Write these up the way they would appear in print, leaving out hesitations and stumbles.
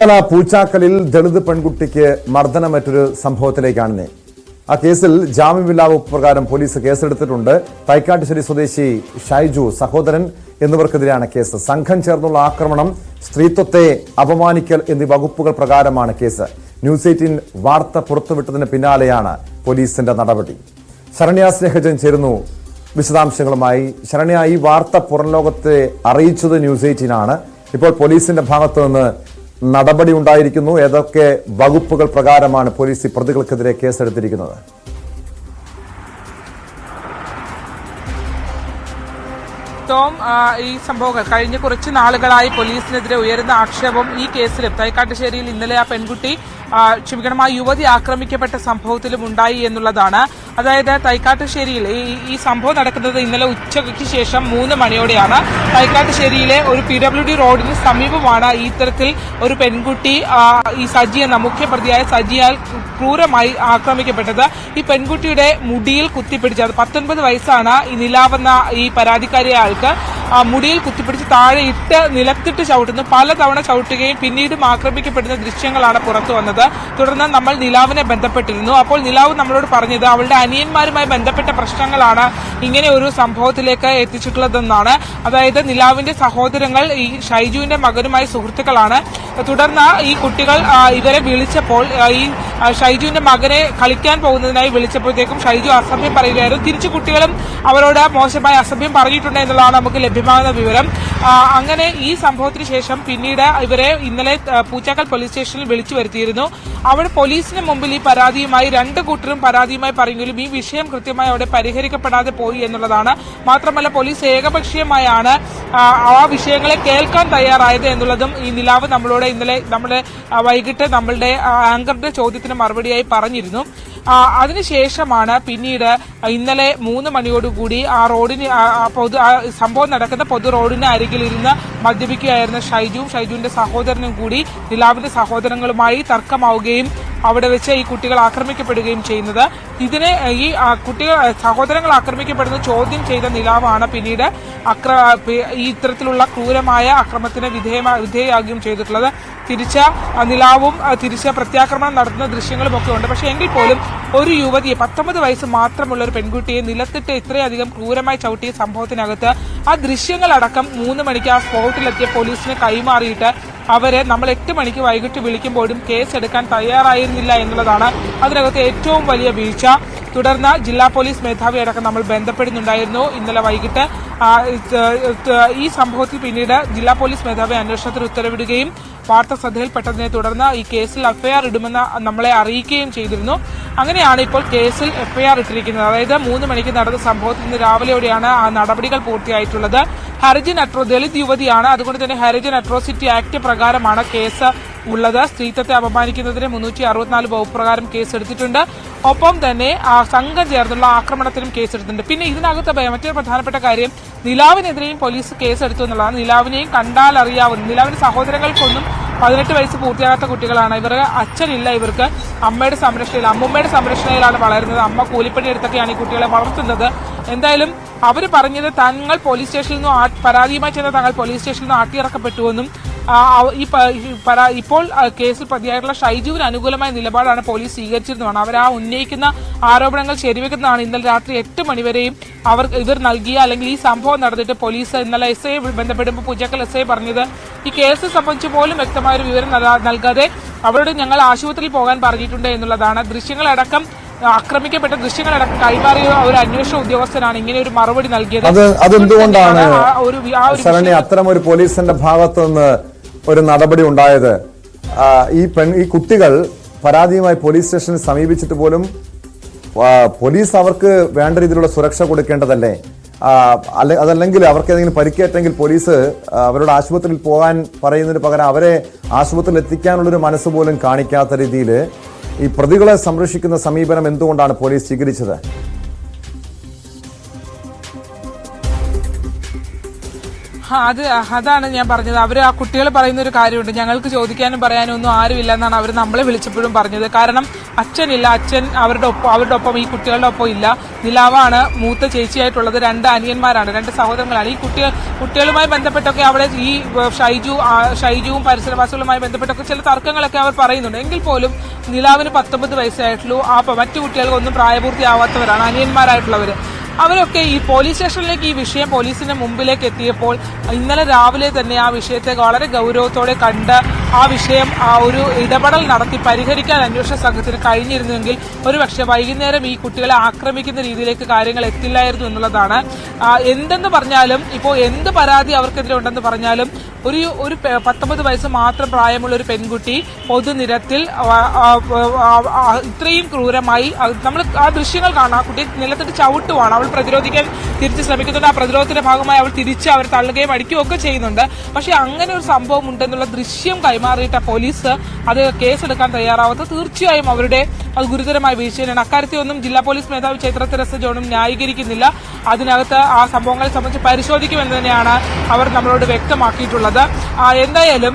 പൂച്ചാക്കലിൽ ദളിത് പെൺകുട്ടിക്ക് മർദ്ദനമേറ്റൊരു സംഭവത്തിലേക്കാണ്. ആ കേസിൽ ജാമ്യമില്ലാ വകുപ്പ് പ്രകാരം പോലീസ് കേസെടുത്തിട്ടുണ്ട്. തൈക്കാട്ടുശ്ശേരി സ്വദേശി ഷൈജു, സഹോദരൻ എന്നിവർക്കെതിരെയാണ് കേസ്. സംഘം ചേർന്നുള്ള ആക്രമണം, സ്ത്രീത്വത്തെ അപമാനിക്കൽ എന്നീ വകുപ്പുകൾ പ്രകാരമാണ് കേസ്. ന്യൂസ് 18 വാർത്ത പുറത്തുവിട്ടതിന് പിന്നാലെയാണ് പോലീസിന്റെ നടപടി. ശരണ്യ സ്നേഹജൻ ചേരുന്നു വിശദാംശങ്ങളുമായി. ശരണ്യ, ഈ വാർത്ത പുറം ലോകത്തെ അറിയിച്ചത് ന്യൂസ് 18 ആണ്. ഇപ്പോൾ പോലീസിന്റെ ഭാഗത്തു നിന്ന് നടപടി ഉണ്ടായിരിക്കുന്നു. ഏതൊക്കെ വകുപ്പുകൾ പ്രകാരമാണ് പോലീസ് പ്രതികൾക്കെതിരെ കേസെടുത്തിരിക്കുന്നത്? ഈ സംഭവങ്ങൾ കഴിഞ്ഞ കുറച്ച് നാളുകളായി പോലീസിനെതിരെ ഉയരുന്ന ആക്ഷേപം ഈ കേസിലും തൈക്കാട്ടുശ്ശേരിയിൽ ഇന്നലെ ആ പെൺകുട്ടി ആ യുവതി ആക്രമിക്കപ്പെട്ട സംഭവത്തിലും ഉണ്ടായി എന്നുള്ളതാണ്. അതായത് തൈക്കാട്ടുശ്ശേരിയിൽ ഈ സംഭവം നടക്കുന്നത് ഇന്നലെ ഉച്ചയ്ക്ക് ശേഷം 3 മണിയോടെയാണ്. തൈക്കാട്ടുശ്ശേരിയിലെ ഒരു PWD റോഡിന് സമീപമാണ് ഇത്തരത്തിൽ ഒരു പെൺകുട്ടി ഈ സജി എന്ന മുഖ്യപ്രതിയായ സജിയാൽ ക്രൂരമായി ആക്രമിക്കപ്പെട്ടത്. ഈ പെൺകുട്ടിയുടെ മുടിയിൽ കുത്തിപ്പിടിച്ചത് 19 വയസ്സാണ് ഈ നിലാവെന്ന ഈ പരാതിക്കാരിയായ ആൾക്ക് മുടിയിൽ കുത്തിപ്പിടിച്ച് താഴെ ഇട്ട് നിലത്തിട്ട് ചവിട്ടുന്നു. പലതവണ ചവിട്ടുകയും പിന്നീടും ആക്രമിക്കപ്പെടുന്ന ദൃശ്യങ്ങളാണ് പുറത്തു വന്നത്. തുടർന്ന് നമ്മൾ നിലാവിനെ ബന്ധപ്പെട്ടിരുന്നു. അപ്പോൾ നിലാവ് നമ്മളോട് പറഞ്ഞത് അവളുടെ അനിയന്മാരുമായി ബന്ധപ്പെട്ട പ്രശ്നങ്ങളാണ് ഇങ്ങനെ ഒരു സംഭവത്തിലേക്ക് എത്തിച്ചിട്ടുള്ളതെന്നാണ്. അതായത് നിലാവിന്റെ സഹോദരങ്ങൾ ഈ ഷൈജുവിന്റെ മകനുമായി സുഹൃത്തുക്കളാണ്. തുടർന്ന് ഈ കുട്ടികൾ ഇവരെ വിളിച്ചപ്പോൾ ഈ ഷൈജുവിന്റെ മകനെ കളിക്കാൻ പോകുന്നതിനായി വിളിച്ചപ്പോഴത്തേക്കും ഷൈജു അസഭ്യം പറയുകയായിരുന്നു. തിരിച്ചു കുട്ടികളും അവരോട് മോശമായ അസഭ്യം പറഞ്ഞിട്ടുണ്ട് എന്നുള്ളതാണ് നമുക്ക് ലഭ്യമാകുന്ന വിവരം. അങ്ങനെ ഈ സംഭവത്തിന് ശേഷം പിന്നീട് ഇവരെ ഇന്നലെ പൂച്ചാക്കൽ പോലീസ് സ്റ്റേഷനിൽ വിളിച്ചു വരുത്തിയിരുന്നു. അവിടെ പോലീസിന് മുമ്പിൽ ഈ പരാതിയുമായി 2 കൂട്ടരും പരാതിയുമായി പറയുമെങ്കിലും ഈ വിഷയം കൃത്യമായി അവിടെ പരിഹരിക്കപ്പെടാതെ പോയി എന്നുള്ളതാണ്. മാത്രമല്ല പോലീസ് ഏകപക്ഷീയമായാണ് ആ വിഷയങ്ങളെ കേൾക്കാൻ തയ്യാറായത് എന്നുള്ളതും ഈ നിലാവ് നമ്മളോട് ഇന്നലെ വൈകിട്ട് നമ്മളുടെ ആങ്കറുടെ ചോദ്യത്തിന് മറുപടിയായി പറഞ്ഞിരുന്നു. അതിനുശേഷമാണ് പിന്നീട് ഇന്നലെ 3 മണിയോടുകൂടി ആ റോഡിന് സംഭവം നടക്കുന്ന പൊതു റോഡിന് അരികിലിരുന്ന് മദ്യപിക്കുകയായിരുന്ന ഷൈജുവിന്റെ സഹോദരനും കൂടി നിലാവിന്റെ സഹോദരങ്ങളുമായി തർക്കമാവുകയും അവിടെ വെച്ച് ഈ കുട്ടികൾ ആക്രമിക്കപ്പെടുകയും ചെയ്യുന്നത്. ഇതിനെ ഈ കുട്ടികൾ സഹോദരങ്ങൾ ആക്രമിക്കപ്പെടുന്ന ചോദ്യം ചെയ്ത നിലാവാണ് പിന്നീട് ഇത്തരത്തിലുള്ള ക്രൂരമായ അക്രമത്തിന് വിധേയമാകുകയും ചെയ്തിട്ടുള്ളത്. തിരിച്ച് പ്രത്യാക്രമണം നടത്തുന്ന ദൃശ്യങ്ങളുമൊക്കെ ഉണ്ട്. പക്ഷെ എങ്കിൽ പോലും ഒരു യുവതിയെ 19 വയസ്സ് മാത്രമുള്ള ഒരു പെൺകുട്ടിയെ നിലത്തിട്ട് ഇത്രയധികം ക്രൂരമായി ചവിട്ടിയ സംഭവത്തിനകത്ത് ആ ദൃശ്യങ്ങളടക്കം 3 മണിക്ക് ആ സ്പോട്ടിലെത്തിയ പോലീസിന് കൈമാറിയിട്ട് അവരെ നമ്മൾ 8 മണിക്ക് വൈകിട്ട് വിളിക്കുമ്പോഴും കേസെടുക്കാൻ തയ്യാറായിരുന്നില്ല എന്നുള്ളതാണ് അതിനകത്ത് ഏറ്റവും വലിയ വീഴ്ച. തുടർന്ന് ജില്ലാ പോലീസ് മേധാവി അടക്കം നമ്മൾ ബന്ധപ്പെടുന്നുണ്ടായിരുന്നു ഇന്നലെ വൈകിട്ട്. ഈ സംഭവത്തിൽ പിന്നീട് ജില്ലാ പോലീസ് മേധാവി അന്വേഷണത്തിന് ഉത്തരവിടുകയും വാർത്ത ശ്രദ്ധയിൽപ്പെട്ടതിനെ തുടർന്ന് ഈ കേസിൽ FIR ഇടുമെന്ന് നമ്മളെ അറിയിക്കുകയും ചെയ്തിരുന്നു. അങ്ങനെയാണ് ഇപ്പോൾ കേസിൽ FIR ഇട്ടിരിക്കുന്നത്. അതായത് 3 മണിക്ക് നടന്ന സംഭവത്തിൽ ഇന്ന് രാവിലെയോടെയാണ് ആ നടപടികൾ പൂർത്തിയായിട്ടുള്ളത്. ഹരിജൻ ദളിത് യുവതിയാണ്. അതുകൊണ്ട് തന്നെ ഹരിജൻ അട്രോസിറ്റി ആക്ട് പ്രകാരമാണ് കേസ് ഉള്ളത്. സ്ത്രീത്വത്തെ അപമാനിക്കുന്നതിന് 364 വകുപ്പ് പ്രകാരം കേസെടുത്തിട്ടുണ്ട്. ഒപ്പം തന്നെ സംഘം ചേർന്നുള്ള ആക്രമണത്തിനും കേസെടുത്തിട്ടുണ്ട്. പിന്നെ ഇതിനകത്ത് മറ്റൊരു പ്രധാനപ്പെട്ട കാര്യം, നിലാവിനെതിരെയും പോലീസ് കേസെടുത്തു എന്നുള്ളതാണ്. നിലാവിനെയും കണ്ടാൽ അറിയാവുന്ന നിലാവിന്റെ സഹോദരങ്ങൾക്കൊന്നും 18 വയസ്സ് പൂർത്തിയാകാത്ത കുട്ടികളാണ്. ഇവർക്ക് അച്ഛനില്ല, ഇവർക്ക് അമ്മയുടെ സംരക്ഷണയിലാണ് വളരുന്നത്. അമ്മ കൂലിപ്പണി എടുത്തൊക്കെയാണ് ഈ കുട്ടികളെ വളർത്തുന്നത്. എന്തായാലും അവർ പറഞ്ഞത് തങ്ങൾ പോലീസ് സ്റ്റേഷനിൽ നിന്ന് പരാതിയുമായി ചെന്ന തങ്ങൾ പോലീസ് സ്റ്റേഷനിൽ നിന്ന് ആട്ടിയിറക്കപ്പെട്ടുവെന്നും ഇപ്പോൾ കേസിൽ പ്രതിയായിട്ടുള്ള ഷൈജുവിന് അനുകൂലമായ നിലപാടാണ് പോലീസ് സ്വീകരിച്ചിരുന്നതാണ്. അവർ ഉന്നയിക്കുന്ന ആരോപണങ്ങൾ ശരിവെക്കുന്നതാണ്. ഇന്നലെ രാത്രി 8 മണിവരെയും ഇവർ നൽകിയ അല്ലെങ്കിൽ ഈ സംഭവം നടന്നിട്ട് പോലീസ് ഇന്നലെ SI ബന്ധപ്പെടുമ്പോൾ പൂച്ചാക്കൽ SI പറഞ്ഞത് ഈ കേസ് സംബന്ധിച്ച് പോലും വ്യക്തമായൊരു വിവരം നൽകാതെ അവരോട് ഞങ്ങൾ ആശുപത്രിയിൽ പോകാൻ പറഞ്ഞിട്ടുണ്ട് എന്നുള്ളതാണ്. ആക്രമിക്കപ്പെട്ട ദൃശ്യങ്ങളടക്കം കൈമാറിയ ഒരു അന്വേഷണ ഉദ്യോഗസ്ഥനാണ് ഇങ്ങനെ ഒരു മറുപടി നൽകിയത്. അതെന്തുകൊണ്ടാണ് അത്തരം ഒരു പോലീസിന്റെ ഭാഗത്തു നിന്ന് ഒരു നടപടി ഉണ്ടായത്? ഈ കുട്ടികൾ പരാതിയുമായി പോലീസ് സ്റ്റേഷനിൽ സമീപിച്ചിട്ട് പോലും പോലീസ് അവർക്ക് വേണ്ട രീതിയിലുള്ള സുരക്ഷ കൊടുക്കേണ്ടതല്ലേ? അതല്ലെങ്കിൽ അവർക്ക് ഏതെങ്കിലും പരിക്കേറ്റെങ്കിൽ പോലീസ് അവരോട് ആശുപത്രിയിൽ പോകാൻ പറയുന്നതിന് പകരം അവരെ ആശുപത്രിയിൽ എത്തിക്കാനുള്ളൊരു മനസ്സ് പോലും കാണിക്കാത്ത രീതിയിൽ ഈ പ്രതികളെ സംരക്ഷിക്കുന്ന സമീപനം എന്തുകൊണ്ടാണ് പോലീസ് സ്വീകരിച്ചത്? അതാണ് ഞാൻ പറഞ്ഞത്. അവർ ആ കുട്ടികൾ പറയുന്ന ഒരു കാര്യമുണ്ട്, ഞങ്ങൾക്ക് ചോദിക്കാനും പറയാനും ഒന്നും ആരുമില്ല എന്നാണ് അവർ നമ്മളെ വിളിച്ചപ്പോഴും പറഞ്ഞത്. കാരണം അച്ഛനില്ല, അച്ഛൻ അവരുടെ ഒപ്പം ഈ കുട്ടികളുടെ ഒപ്പം ഇല്ല. നിലാവാണ് മൂത്ത ചേച്ചിയായിട്ടുള്ളത്, 2 അനിയന്മാരാണ്, 2 സഹോദരങ്ങളാണ്. ഈ കുട്ടികളുമായി ബന്ധപ്പെട്ടൊക്കെ അവിടെ ഈ ഷൈജുവും പരിസരവാസികളുമായി ബന്ധപ്പെട്ടൊക്കെ ചില തർക്കങ്ങളൊക്കെ അവർ പറയുന്നുണ്ട്. എങ്കിൽ പോലും നിലാവിന് 19 വയസ്സായിട്ടുള്ളൂ. മറ്റു കുട്ടികൾക്കൊന്നും പ്രായപൂർത്തിയാവാത്തവരാണ് അനിയന്മാരായിട്ടുള്ളവർ. അവരൊക്കെ ഈ പോലീസ് സ്റ്റേഷനിലേക്ക് ഈ വിഷയം പോലീസിന്റെ മുമ്പിലേക്ക് എത്തിയപ്പോൾ ഇന്നലെ രാവിലെ തന്നെ ആ വിഷയത്തെ വളരെ ഗൗരവത്തോടെ കണ്ട് ആ വിഷയം ഒരു ഇടപെടൽ നടത്തി പരിഹരിക്കാൻ അന്വേഷണ സംഘത്തിന് കഴിഞ്ഞിരുന്നെങ്കിൽ ഒരുപക്ഷെ വൈകുന്നേരം ഈ കുട്ടികളെ ആക്രമിക്കുന്ന രീതിയിലേക്ക് കാര്യങ്ങൾ എത്തില്ലായിരുന്നു എന്നുള്ളതാണ്. എന്തെന്ന് പറഞ്ഞാലും ഇപ്പോൾ എന്ത് പരാതി അവർക്കെതിരെ ഉണ്ടെന്ന് പറഞ്ഞാലും ഒരു 19 വയസ്സ് മാത്രം പ്രായമുള്ള ഒരു പെൺകുട്ടി പൊതുനിരത്തിൽ ഇത്രയും ക്രൂരമായി, നമ്മൾ ആ ദൃശ്യങ്ങൾ കാണാം, ആ കുട്ടി നിലത്തിട്ട് ചവിട്ടുവാണ്, അവൾ പ്രതിരോധിക്കാൻ തിരിച്ച് ശ്രമിക്കുന്നുണ്ട്. ആ പ്രതിരോധത്തിന്റെ ഭാഗമായി അവൾ തിരിച്ച് അവർ തള്ളുകയും അടിക്കുകയും ഒക്കെ ചെയ്യുന്നുണ്ട്. പക്ഷെ അങ്ങനെ ഒരു സംഭവം ഉണ്ടെന്നുള്ള ദൃശ്യം കൈമാറിയിട്ട പോലീസ് അത് കേസെടുക്കാൻ തയ്യാറാവാത്ത തീർച്ചയായും അവരുടെ അത് ഗുരുതരമായ വീഴ്ചയാണ്. അക്കാര്യത്തിൽ ഒന്നും ജില്ലാ പോലീസ് മേധാവി ചൈത്ര തെരേസ ജോണും ന്യായീകരിക്കുന്നില്ല. അതിനകത്ത് ആ സംഭവങ്ങളെ സംബന്ധിച്ച് പരിശോധിക്കുമെന്ന് തന്നെയാണ് അവർ നമ്മളോട് വ്യക്തമാക്കിയിട്ടുള്ളത്. എന്തായാലും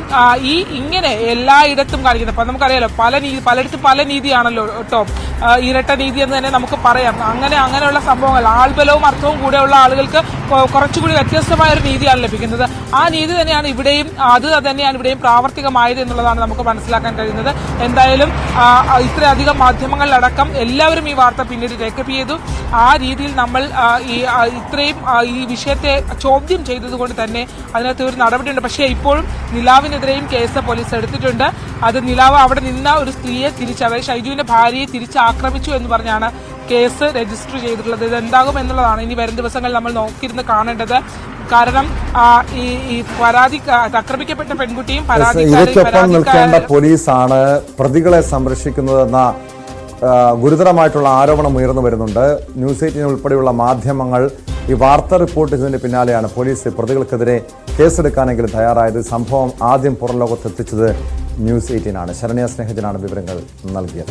ഇങ്ങനെ എല്ലായിടത്തും കാണിക്കുന്നത്, അപ്പൊ നമുക്കറിയാലോ പലയിടത്തും പല നീതിയാണല്ലോ കേട്ടോ, ഇരട്ട നീതി എന്ന് തന്നെ നമുക്ക് പറയാം. അങ്ങനെയുള്ള സംഭവങ്ങൾ ആൾബലവും അർത്ഥവും കൂടെയുള്ള ആളുകൾക്ക് കുറച്ചുകൂടി വ്യത്യസ്തമായ ഒരു നീതിയാണ് ലഭിക്കുന്നത്. ആ നീതി തന്നെയാണ് ഇവിടെയും, അത് തന്നെയാണ് ഇവിടെയും പ്രാവർത്തികമായത് എന്നുള്ളതാണ് നമുക്ക് മനസ്സിലാക്കാൻ കഴിയുന്നത്. എന്തായാലും ഇത്രയധികം മാധ്യമങ്ങളിലടക്കം എല്ലാവരും ഈ വാർത്ത പിന്നീട് ടേക്കപ്പ് ചെയ്തു. ആ രീതിയിൽ നമ്മൾ ഇത്രയും ഈ വിഷയത്തെ ചോദ്യം ചെയ്തതുകൊണ്ട് തന്നെ അതിനകത്ത് ഒരു നടപടിയുണ്ട്. പക്ഷേ ഇപ്പോഴും നിലാവിനെതിരെയും കേസ് പോലീസ് എടുത്തിട്ടുണ്ട്. അത് നിലാവ് അവിടെ നിന്ന ഒരു സ്ത്രീയെ അതായത് ഷൈജുവിന്റെ ഭാര്യയെ തിരിച്ച് ആക്രമിച്ചു എന്ന് പറഞ്ഞാണ് കേസ് രജിസ്റ്റർ ചെയ്തിട്ടുള്ളത്. ഇതെന്താകും എന്നുള്ളതാണ് ഇനി വരും ദിവസങ്ങളിൽ നമ്മൾ നോക്കിയിരുന്ന് കാണേണ്ടത്. കാരണം ഈ ആക്രമിക്കപ്പെട്ട പെൺകുട്ടിയും ഇവയ്ക്കൊപ്പം നിൽക്കേണ്ട പോലീസാണ് പ്രതികളെ സംരക്ഷിക്കുന്നതെന്ന ഗുരുതരമായിട്ടുള്ള ആരോപണം ഉയർന്നു വരുന്നുണ്ട്. ന്യൂസ് 18 ഉൾപ്പെടെയുള്ള മാധ്യമങ്ങൾ ഈ വാർത്ത റിപ്പോർട്ട് ചെയ്തതിന് പിന്നാലെയാണ് പോലീസ് പ്രതികൾക്കെതിരെ കേസെടുക്കാനെങ്കിലും തയ്യാറായത്. സംഭവം ആദ്യം പുറം ലോകത്തെത്തിച്ചത് ന്യൂസ് 18 ആണ്. ശരണ്യ സ്നേഹജനാണ് വിവരങ്ങൾ നൽകിയത്.